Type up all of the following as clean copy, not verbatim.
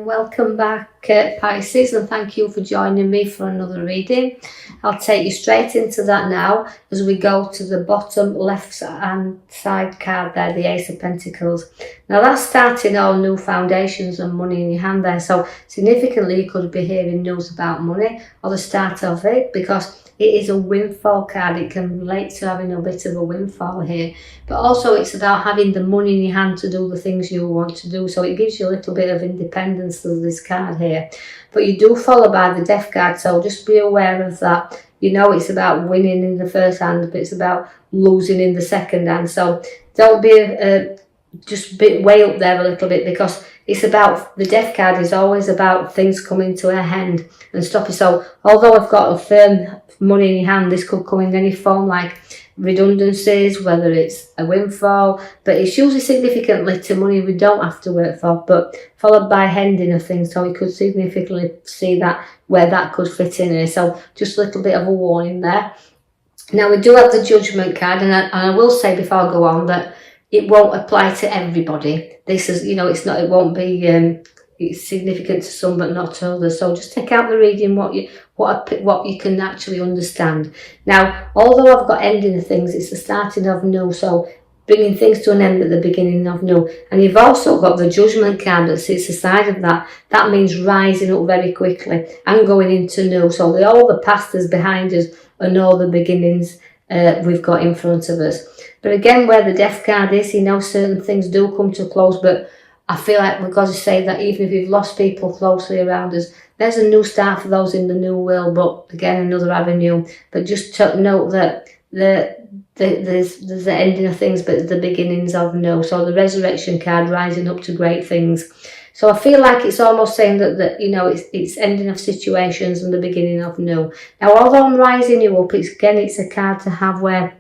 and welcome back Pisces, and thank you for joining me for another reading. I'll take you straight into that now as we go to the bottom left hand side card there, the Ace of Pentacles. Now that's starting all new foundations and money in your hand there, so significantly you could be hearing news about money or the start of it, because it is a windfall card. It can relate to having a bit of a windfall here, but also it's about having the money in your hand to do the things you want to do. So it gives you a little bit of independence through this card here. But you do follow by the Death card, so just be aware of that. You know it's about winning in the first hand, but it's about losing in the second hand. So don't be just way up there a little bit, because it's about, the Death card is always about things coming to an end and stopping. So although I've got a firm money in your hand, this could come in any form, like redundancies, whether it's a windfall, but it's usually significantly to money we don't have to work for, but followed by ending of things. So we could significantly see that where that could fit in here. So just a little bit of a warning there. Now we do have the Judgment card, and I will say before I go on that it won't apply to everybody. This is, you know, it's not, it won't be it's significant to some but not to others. So just take out the reading what you can actually understand. Now, although I've got ending of things, it's the starting of new, so bringing things to an end at the beginning of new. And you've also got the Judgment card that sits aside of that. That means rising up very quickly and going into new. So all the past is behind us and all the beginnings we've got in front of us. But again, where the Death card is, you know, certain things do come to a close, but I feel like we've got to say that even if you've lost people closely around us, there's a new start for those in the new world, but again, another avenue. But just to note that there's the ending of things, but the beginnings of new. So the Resurrection card, rising up to great things. So I feel like it's almost saying that you know, it's ending of situations and the beginning of new. Now, although I'm rising you up, it's a card to have where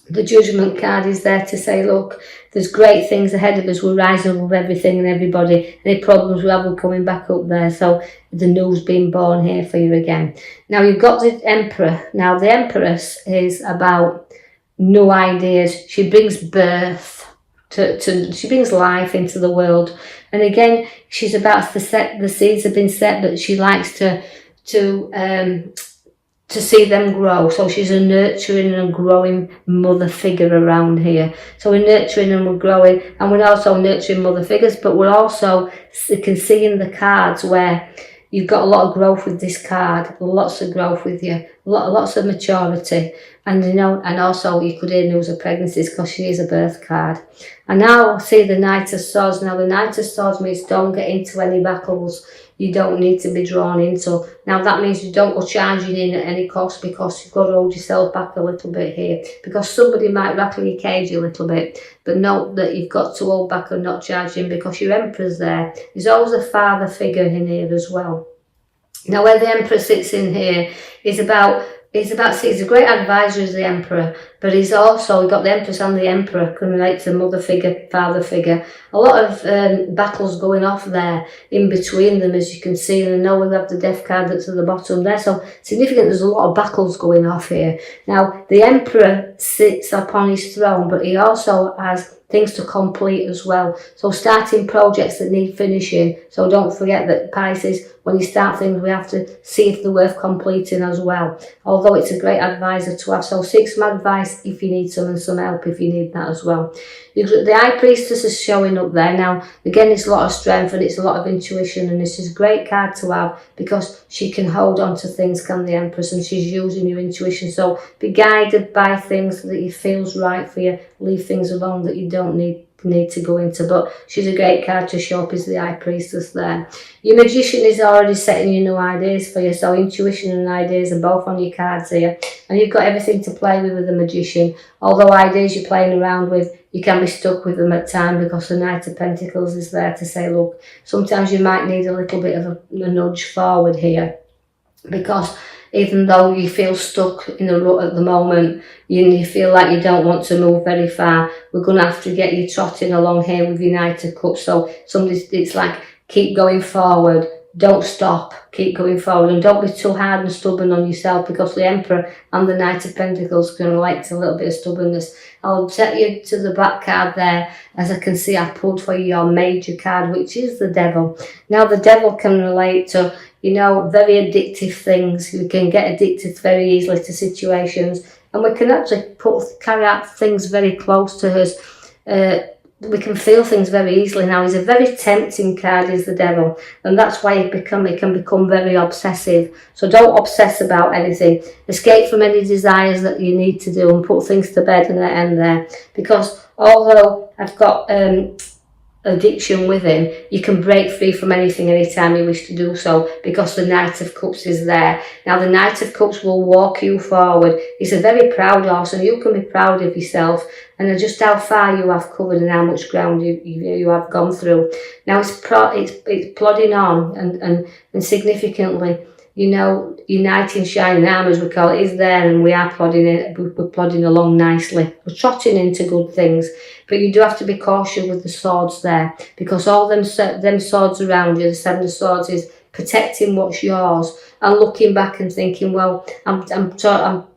the Judgment card is there to say, look, there's great things ahead of us. We're rising above everything and everybody. Any problems we have, we're coming back up there. So the new's being born here for you again. Now you've got the Emperor. Now the Empress is about new ideas. She brings birth she brings life into the world. And again, she's about to set, the seeds have been set, but she likes to see them grow. So she's a nurturing and a growing mother figure around here. So we're nurturing and we're growing, and we're also nurturing mother figures, but we're also, you can see in the cards where you've got a lot of growth with this card, lots of growth with you, lots of maturity. And you know, and also you could hear news of pregnancies because she is a birth card. And now I see the Knight of Swords. Now the Knight of Swords means don't get into any battles you don't need to be drawn into. Now that means you don't go charging in at any cost, because you've got to hold yourself back a little bit here, because somebody might rattle your cage a little bit. But note that you've got to hold back and not charge in, because your Emperor's there. There's always a father figure in here as well. Now where the Emperor sits in here is about, he's a great advisor as the Emperor, but he's also, we've got the Empress and the Emperor can relate to mother figure, father figure. A lot of battles going off there in between them, as you can see, and I know we'll have the Death card that's at the bottom there, so significant, there's a lot of battles going off here. Now, the Emperor sits upon his throne, but he also has things to complete as well. So starting projects that need finishing. So don't forget that Pisces, when you start things, we have to see if they're worth completing as well. Although it's a great advisor to have. So seek some advice if you need some, and some help if you need that as well. The High Priestess is showing up there. Now, again, it's a lot of strength and it's a lot of intuition, and this is a great card to have because she can hold on to things, can the Empress, and she's using your intuition. So be guided by things that you feels right for you. Leave things alone that you don't need to go into, but she's a great card to show up as the High Priestess there. Your Magician is already setting you new ideas for you, so intuition and ideas are both on your cards here, and you've got everything to play with the Magician. Although ideas you're playing around with, you can be stuck with them at time, because the Knight of Pentacles is there to say, look, sometimes you might need a little bit of a nudge forward here, because even though you feel stuck in a rut at the moment, you feel like you don't want to move very far, we're going to have to get you trotting along here with your Knight of Cups. So it's like, keep going forward, don't stop, keep going forward, and don't be too hard and stubborn on yourself, because the Emperor and the Knight of Pentacles can relate to a little bit of stubbornness. I'll take you to the back card there, as I can see I pulled for you your major card, which is the Devil. Now the Devil can relate to, you know, very addictive things. We can get addicted very easily to situations, and we can actually carry out things very close to us. We can feel things very easily. Now, he's a very tempting card, is the Devil, and that's why it can become very obsessive. So don't obsess about anything. Escape from any desires that you need to do, and put things to bed and end there. Because although I've got addiction with him, you can break free from anything anytime you wish to do so, because the Knight of Cups is there. Now the Knight of Cups will walk you forward. He's a very proud horse, and you can be proud of yourself and just how far you have covered and how much ground you have gone through. Now it's plodding on, and significantly, you know, uniting shining arm, as we call it, is there, and we are we're plodding along nicely. We're trotting into good things, but you do have to be cautious with the swords there, because all them swords around you, the Seven of Swords, is protecting what's yours, and looking back and thinking, well, I'm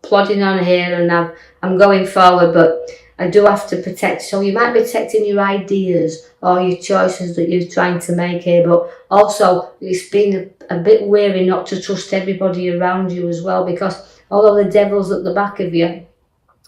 plodding on here, and I'm going forward, but I do have to protect. So you might be protecting your ideas or your choices that you're trying to make here, but also it's been a bit wary not to trust everybody around you as well, because although the Devil's at the back of you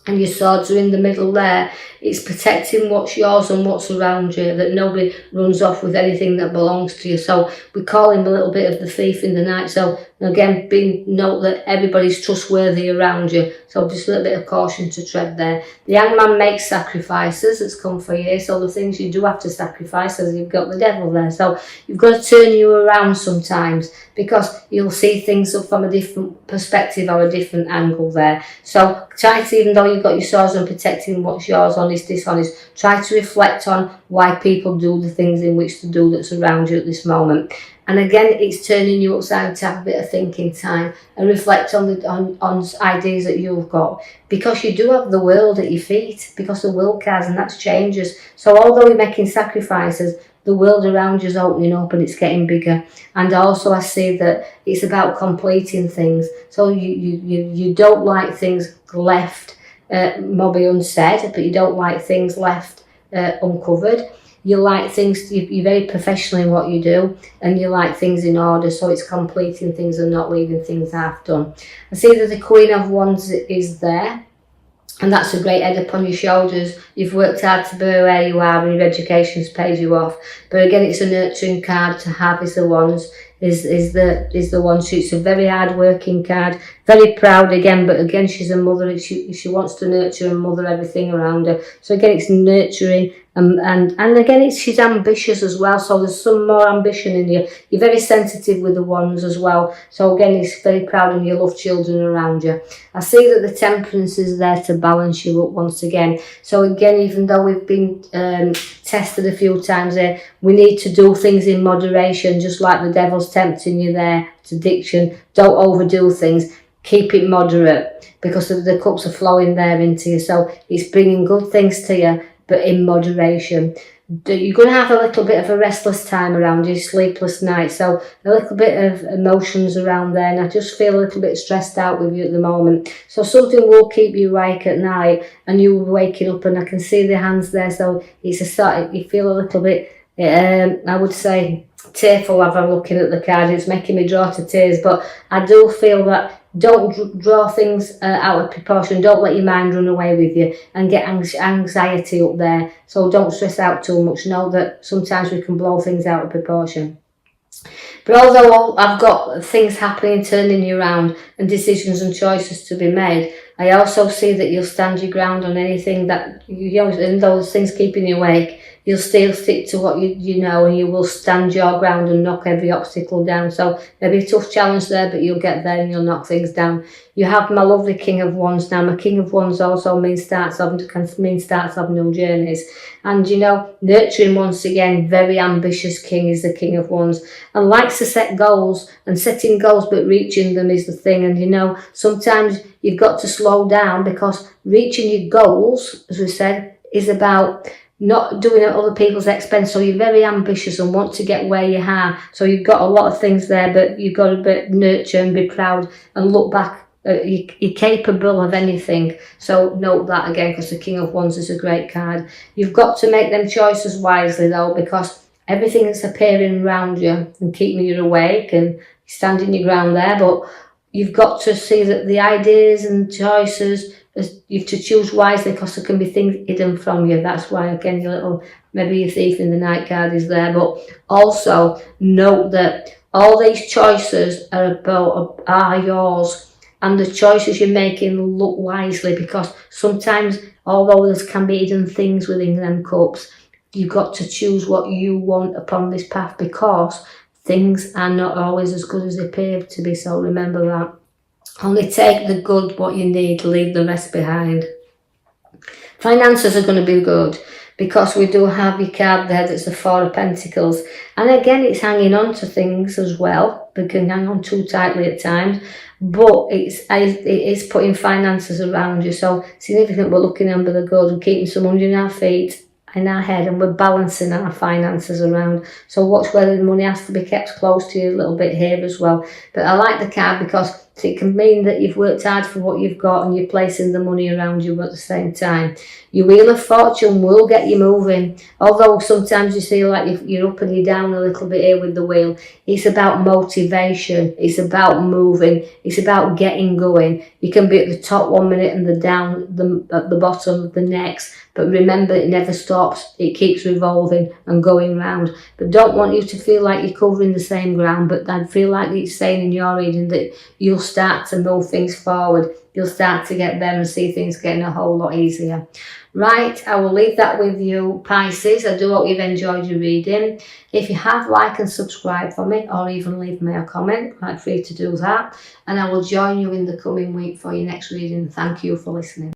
and your swords are in the middle there, it's protecting what's yours and what's around you, that nobody runs off with anything that belongs to you. So we call him a little bit of the thief in the night. So again, note that everybody's trustworthy around you, so just a little bit of caution to tread there. The Hangman makes sacrifices. It's come for you, so the things you do have to sacrifice, as you've got the Devil there. So you've got to turn you around sometimes, because you'll see things from a different perspective or a different angle there. So try to, even though you've got your swords and protecting what's yours, honest, dishonest, try to reflect on why people do the things in which to do that's around you at this moment. And again, it's turning you upside to have a bit of thinking time and reflect on ideas that you've got, because you do have the world at your feet, because the will cards, and that's changes. So although you're making sacrifices, the world around you is opening up and it's getting bigger. And also I see that it's about completing things. So you don't like things left maybe unsaid, but you don't like things left uncovered. You like things, you're very professional in what you do, and you like things in order, so it's completing things and not leaving things half done. I see that the Queen of Wands is there, and that's a great head upon your shoulders. You've worked hard to be where you are, and your education's paid you off. But again, it's a nurturing card to have, is the Wands. Is the one. She's a very hard working card, very proud again, but again she's a mother. She wants to nurture and mother everything around her. So again, it's nurturing, and again she's ambitious as well. So there's some more ambition in you. You're very sensitive with the Wands as well. So again, it's very proud, and you love children around you. I see that the Temperance is there to balance you up once again. So again, even though we've been tested a few times here, we need to do things in moderation, just like the Devil's tempting you there. It's addiction. Don't overdo things. Keep it moderate, because the cups are flowing there into you. So it's bringing good things to you, but in moderation. You're going to have a little bit of a restless time around you, sleepless nights, so a little bit of emotions around there, and I just feel a little bit stressed out with you at the moment. So something will keep you awake at night, and you're waking up, and I can see the hands there, so it's a sort, you feel a little bit, I would say, tearful as I'm looking at the card. It's making me draw to tears, but I do feel that don't draw things out of proportion. Don't let your mind run away with you and get anxiety up there. So don't stress out too much. Know that sometimes we can blow things out of proportion. But although I've got things happening, turning you around, and decisions and choices to be made, I also see that you'll stand your ground on anything that, and those things keeping you awake, you'll still stick to what you know, and you will stand your ground and knock every obstacle down. So maybe a tough challenge there, but you'll get there and you'll knock things down. You have my lovely King of Wands now. My King of Wands also can mean starts of new journeys. And nurturing once again, very ambitious king is the King of Wands, and likes to set goals, and setting goals but reaching them is the thing. And sometimes you've got to slow down, because reaching your goals, as we said, is about not doing it at other people's expense. So you're very ambitious and want to get where you are. So you've got a lot of things there, but you've got to nurture and be proud and look back. You're capable of anything. So note that again, because the King of Wands is a great card. You've got to make them choices wisely though, because everything that's appearing around you and keeping you awake and standing your ground there, but you've got to see that the ideas and choices, you have to choose wisely, because there can be things hidden from you. That's why, again, your little, maybe your thief in the night card is there. But also note that all these choices are yours, and the choices you're making, look wisely, because sometimes, although there can be hidden things within them cups, you've got to choose what you want upon this path, because things are not always as good as they appear to be. So remember that. Only take the good, what you need, leave the rest behind. Finances are going to be good, because we do have your card there that's the Four of Pentacles. And again, it's hanging on to things as well. They can hang on too tightly at times. But it is putting finances around you. So significant, we're looking under the good and keeping some under our feet, in our head, and we're balancing our finances around. So watch whether the money has to be kept close to you a little bit here as well. But I like the card because it can mean that you've worked hard for what you've got and you're placing the money around you at the same time. Your Wheel of Fortune will get you moving. Although sometimes you feel like you're up and you're down a little bit here with the wheel. It's about motivation. It's about moving. It's about getting going. You can be at the top 1 minute and at the bottom the next. But remember, it never stops. It keeps revolving and going round. But don't want you to feel like you're covering the same ground. But I feel like it's saying in your reading that you'll start to move things forward. You'll start to get there and see things getting a whole lot easier. Right, I will leave that with you, Pisces. I do hope you've enjoyed your reading. If you have, like and subscribe for me, or even leave me a comment. Quite free to do that. And I will join you in the coming week for your next reading. Thank you for listening.